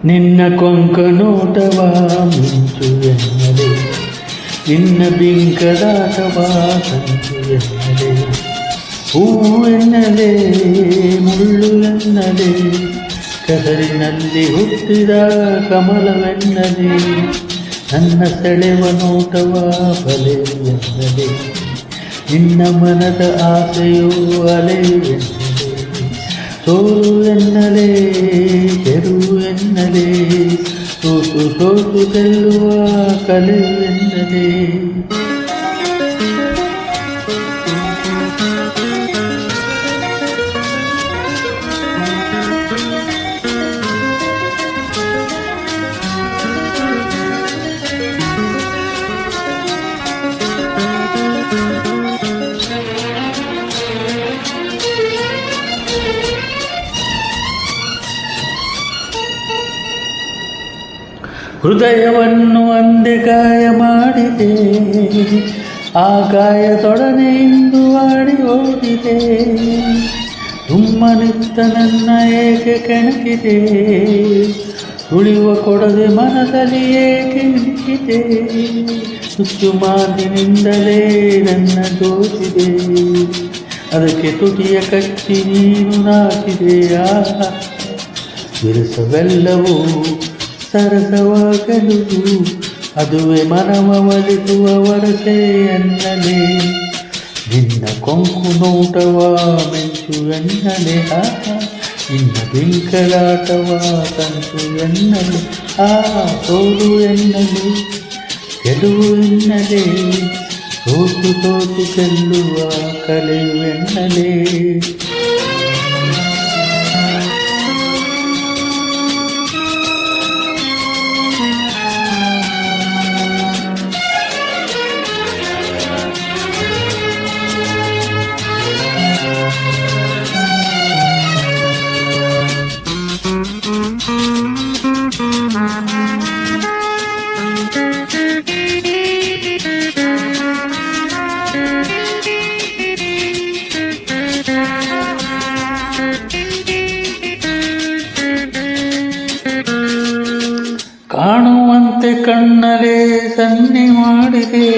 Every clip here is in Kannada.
ನಿನ್ನ ಕೊಂಕ ನೋಟವ ಮಿಂಚು ಎನ್ನಲೆ, ನಿನ್ನ ಬಿಂಕದಾಟವ ಸಂಚು ಎನ್ನಲೆ, ಹೂವು ಎನ್ನಲೆ ಮುಳ್ಳು ಎನ್ನಲೆ, ಕಸರಿನಲ್ಲಿ ಹುಟ್ಟಿದ ಕಮಲವೆನ್ನಲೆ, ನನ್ನ ಸೆಳೆವ ನೋಟವ ಬಲೆ ಎನ್ನಲೆ, ನಿನ್ನ ಮನದ ಆಸೆಯು ಅಲೆಯೆನ್ನಲೆ, ಸೋಲು ಎನ್ನಲೆ ಗೆಲುವು ಎನ್ನಲೆ, ಸೋತು ಸೋತು ಗೆಲ್ಲುವ ಕಲೆಯು ಎನ್ನಲೆ. ಹೃದಯವನ್ನು ಅಂದೆ ಗಾಯ ಮಾಡಿದೆ, ಆ ಗಾಯದೊಡನೆ ಇಂದು ಆಡಿ ಹೋಗಿದೆ, ಸುಮ್ಮನಿತ್ತ ನನ್ನ ಏಕೆ ಕೆಣಕಿದೆ, ಉಳಿಯುವ ಕೊಡದೆ ಮನದಲ್ಲಿ ಏಕೆ ನಿಂತಿದೆ, ಸುತ್ತು ಮಾತಿನಿಂದಲೇ ನನ್ನ ದೋಚಿದೆ, ಅದಕ್ಕೆ ತುಟಿಯ ಕಚ್ಚಿ ನೀನು ನಾಚಿದೆಯಾ, ಬಿರುಸವೆಲ್ಲವೂ ಸರಸವಾಗಲು ಅದುವೇ ಮನವ ಒಲಿಸುವ ವರಸೆ ಎನ್ನಲೆ, ನಿನ್ನ ಕೊಂಕು ನೋಟವ ಮೆಂಚು ಎನ್ನಲೆ, ನಿನ್ನ ಬಿಂಕಲಾಟವ ಸಂಚು ಎನ್ನಲೆ, ಸೋಲು ಎನ್ನಲೆ ಗೆಲುವು ಎನ್ನಲೆ, ಸೋತು ಸೋತು ಗೆಲ್ಲುವ ಕಲೆಯು ಎನ್ನಲೆ. ಕಾಣುವಂತೆ ಕಣ್ಣಲೆ ಸನ್ನೆ ಮಾಡಿದೆ,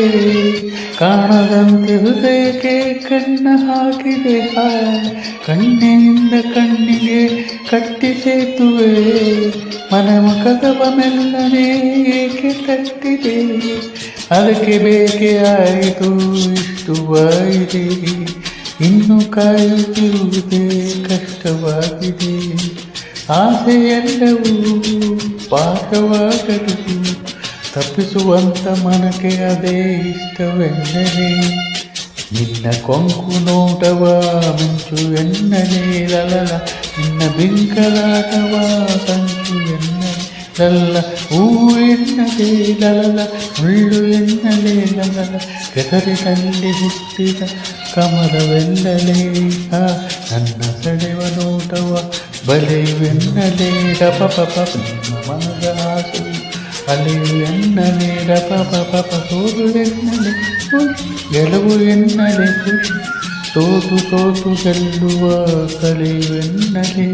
ಕಾಣದಂತೆ ಹೃದಯಕ್ಕೆ ಕಣ್ಣ ಹಾಕಿದೆ, ಕಣ್ಣಿನಿಂದ ಕಣ್ಣಿಗೆ ಕಟ್ಟಿ ಸೇತುವೆ, ಮನವ ಕದವ ಮೆಲ್ಲನೆ ಏಕೆ ತಟ್ಟಿದೆ, ಅದಕ್ಕೆ ಬೇಕೆ ಆಯಿತು ಇಷ್ಟುವಾಗಿದೆ, ಇನ್ನು ಕಾಯುತ್ತಿರುವುದೇ ಕಷ್ಟವಾಗಿದೆ, ಆಸೆಯೆಲ್ಲವೂ ಪಾಠವಾಗದು, ತಪ್ಪಿಸುವಂತ ಮನಕ್ಕೆ ಅದೇ ಇಷ್ಟವೆನ್ನಲೆ, ನಿನ್ನ ಕೊಂಕು ನೋಟವ ಮಿಂಚು ಎನ್ನಲೆ ಲಲಲ, ನಿನ್ನ ಬಿಂಕಲಾಟವ ಸಂಚು ಎನ್ನಲೆ ಲಲ್ಲ, ಹೂವು ಎನ್ನಲೆ ಲಲಲ, ಮುಳ್ಳು ಎನ್ನಲೆ ಲಲಲ, ಕೆಸರಿನಲ್ಲಿ ಹುಟ್ಟಿದ ಕಮಲವೆನ್ನಲೆ, ನನ್ನ ಸೆಳೆವ ನೋಟವ ಬಲೆಯುವೆನ್ನಲೆ, ರಪಪ ನಿಮ್ಮ ಮನದ ಆಸು ಅಲೆಯು ಎನ್ನಲೆ, ರಪಪ ಸೋಲು ಎನ್ನಲೆ ಗೆಲುವು ಎನ್ನಲೆ, ಸೋತು ಸೋತು ಗೆಲ್ಲುವ ಕಲೆಯು ಎನ್ನಲೆ.